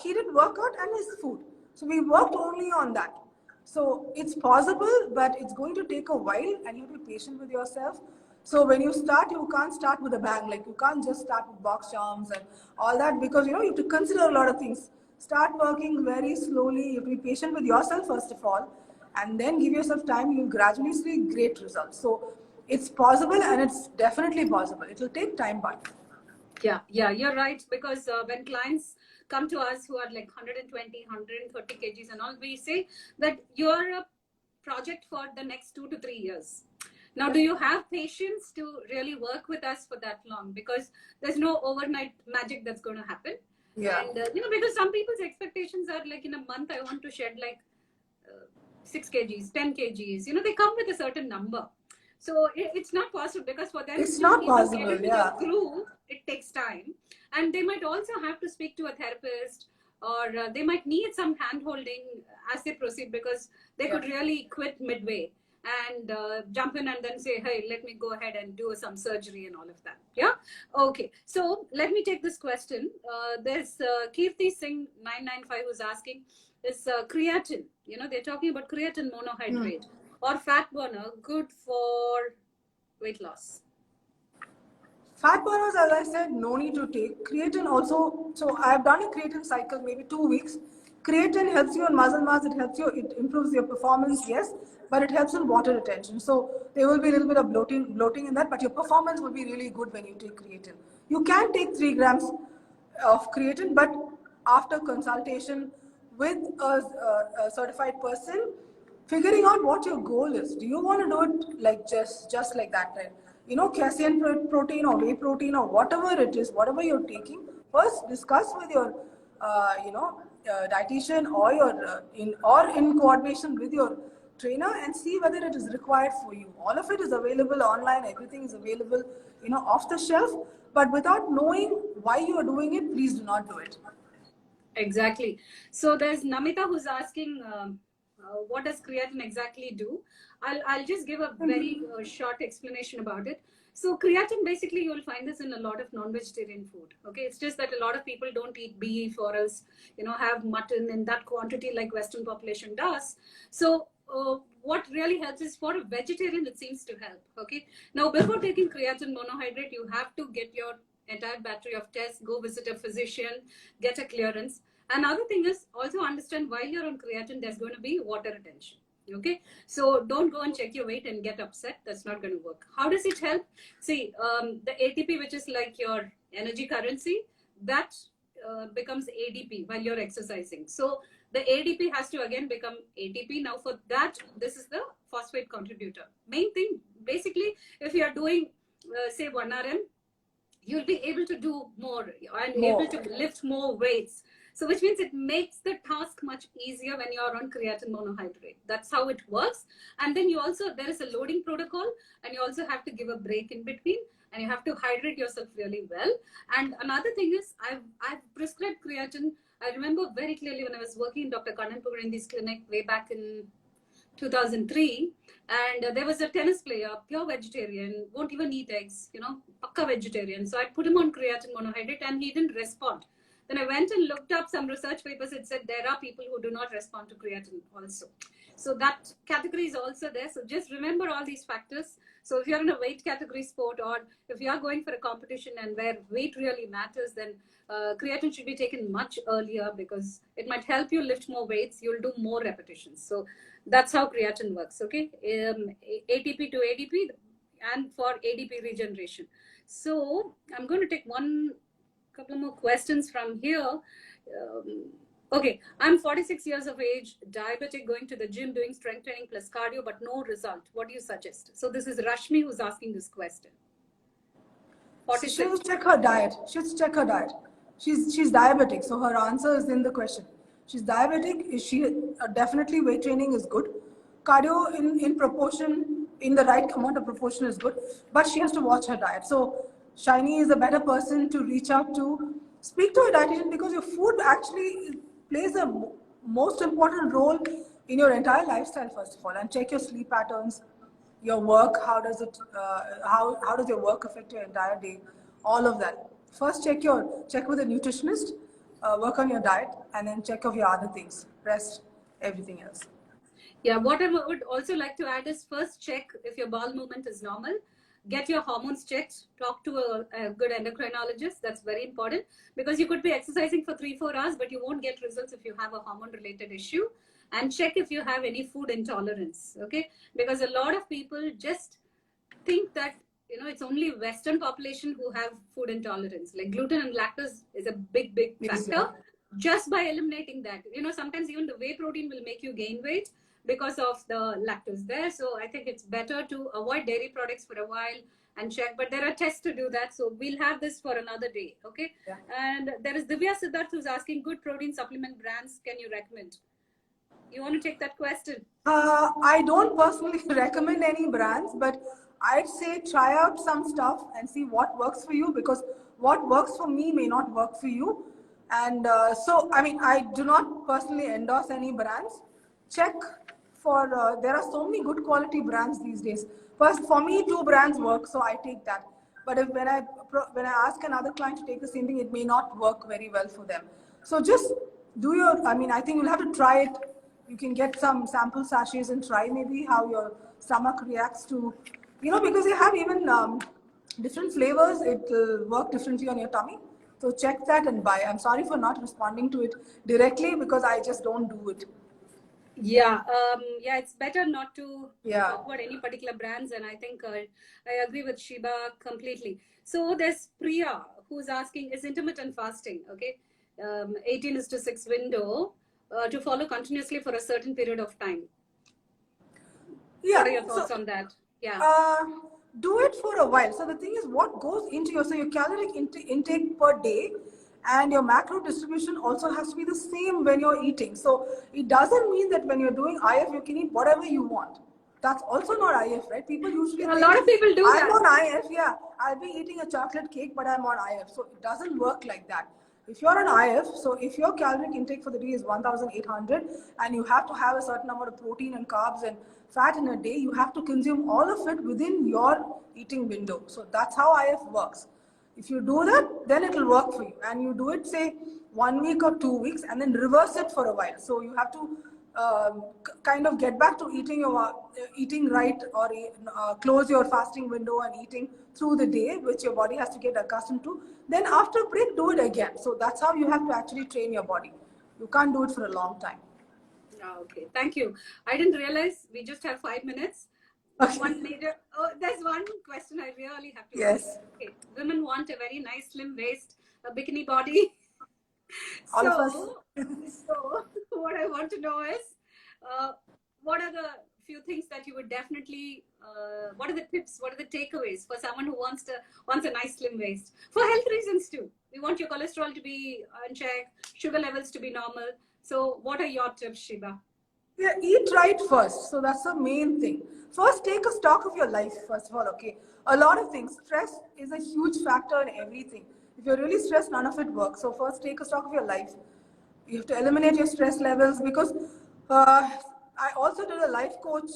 he did workout and his food. So we worked only on that. So it's possible, but it's going to take a while and you have to be patient with yourself. So when you start, you can't start with a bang. Like you can't just start with box jumps and all that because you have to consider a lot of things. Start working very slowly. You have to be patient with yourself first of all, and then give yourself time. You'll gradually see great results. So it's possible and it's definitely possible. It will take time, but. Yeah, you're right. Because when clients come to us who are like 120, 130 kgs and all, we say that you're a project for the next 2 to 3 years. Now, do you have patience to really work with us for that long? Because there's no overnight magic that's going to happen. Yeah. And, because some people's expectations are like in a month, I want to shed like 6 kgs, 10 kgs. They come with a certain number. So it's not possible because for them, it's not possible. Get into the groove, it takes time. And they might also have to speak to a therapist or they might need some hand holding as they proceed because they could really quit midway and jump in and then say, hey, let me go ahead and do some surgery and all of that. Yeah. Okay. So let me take this question. There's Kirti Singh 995 who's asking, is creatine, they're talking about creatine monohydrate or fat burner good for weight loss? Fat burners, as I said, no need to take. Creatine also, so I've done a creatine cycle, maybe 2 weeks. Creatine helps you in muscle mass, it improves your performance, yes, but it helps in water retention. So there will be a little bit of bloating in that, but your performance will be really good when you take creatine. You can take 3 grams of creatine, but after consultation with a certified person, figuring out what your goal is. Do you want to do it like just like that, right? Casein protein or whey protein or whatever it is, whatever you're taking, first discuss with your, dietitian or your in coordination with your trainer and see whether it is required for you. All of it is available online. Everything is available, off the shelf. But without knowing why you are doing it, please do not do it. Exactly. So there's Namita who's asking, what does creatine exactly do? I'll just give a very short explanation about it. So creatine, basically, you'll find this in a lot of non-vegetarian food. Okay, it's just that a lot of people don't eat beef or else, have mutton in that quantity like Western population does. So what really helps is for a vegetarian, it seems to help. Okay, now before taking creatine monohydrate, you have to get your entire battery of tests, go visit a physician, get a clearance. Another thing is also understand while you're on creatine, there's going to be water retention. Okay, so don't go and check your weight and get upset. That's not going to work. How does it help? See, the ATP, which is like your energy currency, that becomes ADP while you're exercising. So the ADP has to again become ATP. Now for that, this is the phosphate contributor. Main thing, basically, if you are doing, say 1 RM, you'll be able to do more and able to lift more weights. So which means it makes the task much easier when you're on creatine monohydrate. That's how it works. And then there is a loading protocol, and you also have to give a break in between, and you have to hydrate yourself really well. And another thing is I've prescribed creatine. I remember very clearly when I was working in Dr. Kannan Pugarendi's clinic way back in 2003, and there was a tennis player, pure vegetarian, won't even eat eggs, pakka vegetarian. So I put him on creatine monohydrate and he didn't respond. Then I went and looked up some research papers. It said there are people who do not respond to creatine also. So that category is also there. So just remember all these factors. So if you're in a weight category sport, or if you are going for a competition and where weight really matters, then creatine should be taken much earlier, because it might help you lift more weights. You'll do more repetitions. So that's how creatine works. Okay, ATP to ADP, and for ADP regeneration. So I'm going to take couple more questions from here. Okay, I'm 46 years of age, diabetic, going to the gym, doing strength training plus cardio, but no result. What do you suggest? So this is Rashmi who's asking this question. 46. She should check her diet. She's diabetic, so her answer is in the question. She's diabetic. Is she definitely weight training is good. Cardio in proportion, in the right amount of proportion is good, but she has to watch her diet. So Shiny is a better person to reach out to. Speak to a dietitian, because your food actually plays a most important role in your entire lifestyle, first of all, and check your sleep patterns, your work, how does it how does your work affect your entire day, all of that. First check with a nutritionist, work on your diet, and then check of your other things, rest, everything else. Yeah, what I would also like to add is first check if your bowel movement is normal. Get your hormones checked. Talk to a good endocrinologist. That's very important, because you could be exercising for 3-4 hours, but you won't get results if you have a hormone related issue. And check if you have any food intolerance. Okay, because a lot of people just think that it's only Western population who have food intolerance. Like gluten and lactose is a big factor. Yeah. Just by eliminating that, sometimes even the whey protein will make you gain weight because of the lactose there. So I think it's better to avoid dairy products for a while and check. But there are tests to do that. So we'll have this for another day. Okay. Yeah. And there is Divya Siddharth who's asking, good protein supplement brands can you recommend? You want to take that question? I don't personally recommend any brands, but I'd say try out some stuff and see what works for you, because what works for me may not work for you. And so, I do not personally endorse any brands. Check for, there are so many good quality brands these days. First, for me, 2 brands work, so I take that. But when I ask another client to take the same thing, it may not work very well for them. So just do I think you'll have to try it. You can get some sample sachets and try maybe how your stomach reacts to, because you have even different flavors, it will work differently on your tummy. So check that and buy. I'm sorry for not responding to it directly, because I just don't do it. Yeah, it's better not to talk about any particular brands, and I think I agree with Shiba completely. So there's Priya who's asking, is intermittent fasting, okay, 18:6 window, to follow continuously for a certain period of time? Yeah. What are your thoughts on that? Yeah. Do it for a while. So the thing is, what goes into your caloric intake per day and your macro distribution also has to be the same when you're eating. So it doesn't mean that when you're doing IF, you can eat whatever you want. That's also not IF, right? People usually a lot of people do that. I'm on IF, yeah. I'll be eating a chocolate cake, but I'm on IF. So it doesn't work like that. If you're an IF, so if your caloric intake for the day is 1,800 and you have to have a certain amount of protein and carbs and fat in a day, you have to consume all of it within your eating window. So that's how IF works. If you do that, then it will work for you. And you do it, say, 1 week or 2 weeks, and then reverse it for a while. So you have to kind of get back to eating right, or close your fasting window and eating through the day, which your body has to get accustomed to. Then after break, do it again. So that's how you have to actually train your body. You can't do it for a long time. Okay, thank you. I didn't realize we just have 5 minutes. Okay. There's one question I really have to Yes. ask. Okay, women want a very nice slim waist, a bikini body. All of us. So what I want to know is, what are the few things that you would definitely, what are the tips, what are the takeaways for someone who wants a nice slim waist? For health reasons too. We want your cholesterol to be in check, sugar levels to be normal. So what are your tips, Shiba? Yeah, eat right first. So that's the main thing. First, take a stock of your life, first of all, okay? A lot of things. Stress is a huge factor in everything. If you're really stressed, none of it works. So first, take a stock of your life. You have to eliminate your stress levels, because I also did a life coach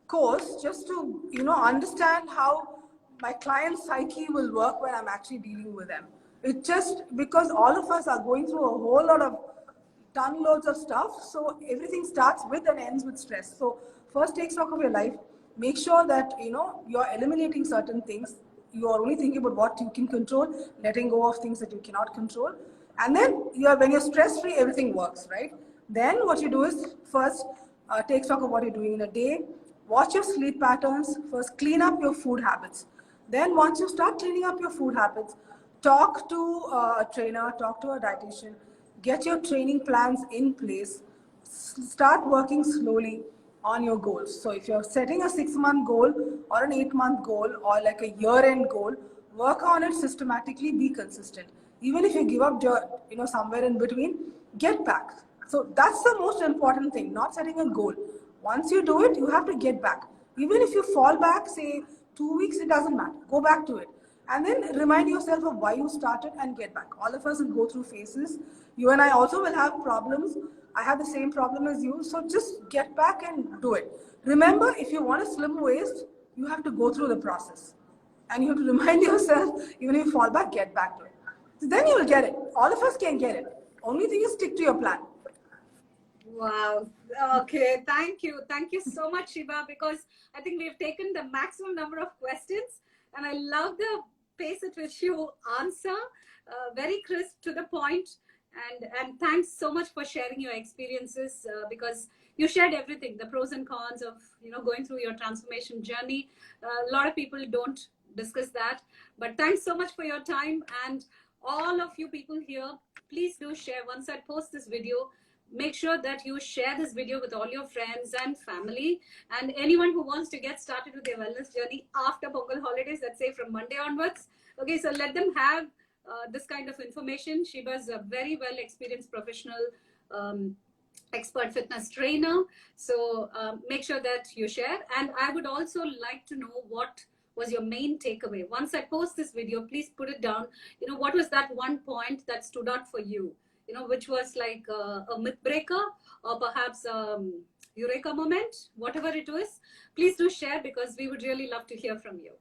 course just to, understand how my client's psyche will work when I'm actually dealing with them. It just, because all of us are going through a whole lot of ton loads of stuff. So everything starts with and ends with stress. So first, take stock of your life. Make sure that you're eliminating certain things. You are only thinking about what you can control, letting go of things that you cannot control. And then when you're stress free, everything works, right? Then what you do is first take stock of what you're doing in a day. Watch your sleep patterns. First, clean up your food habits. Then once you start cleaning up your food habits, talk to a trainer, talk to a dietitian, get your training plans in place, start working slowly on your goals. So if you're setting a 6-month goal or an 8-month goal or like a year-end goal, work on it systematically, be consistent. Even if you give up, somewhere in between, get back. So that's the most important thing, not setting a goal. Once you do it, you have to get back. Even if you fall back, say 2 weeks, it doesn't matter. Go back to it. And then remind yourself of why you started and get back. All of us will go through phases. You and I also will have problems. I have the same problem as you. So just get back and do it. Remember, if you want a slim waist, you have to go through the process. And you have to remind yourself, even if you fall back, get back to it. So then you will get it. All of us can get it. Only thing is stick to your plan. Wow. Okay. Thank you. Thank you so much, Shiba, because I think we've taken the maximum number of questions, and I love the pace at which you answer, very crisp, to the point. And thanks so much for sharing your experiences, because you shared everything, the pros and cons of going through your transformation journey. A lot of people don't discuss that, but thanks so much for your time. And all of you people here, please do share. Once I post this video, make sure that you share this video with all your friends and family, and anyone who wants to get started with their wellness journey after Pongal holidays, let's say from Monday onwards. Okay, so let them have this kind of information. Shiba's a very well experienced professional expert fitness trainer. So make sure that you share. And I would also like to know what was your main takeaway. Once I post this video, please put it down. What was that one point that stood out for you? Which was like a myth breaker, or perhaps eureka moment, whatever it was. Please do share, because we would really love to hear from you.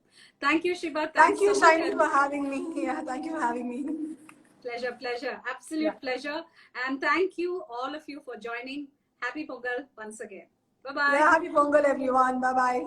Thank you, Shiba. Thank you, Shiny, for having me. Yeah, thank you for having me. Pleasure. Absolute pleasure. And thank you, all of you, for joining. Happy Pongal once again. Bye-bye. Yeah, happy Pongal, everyone. Bye-bye.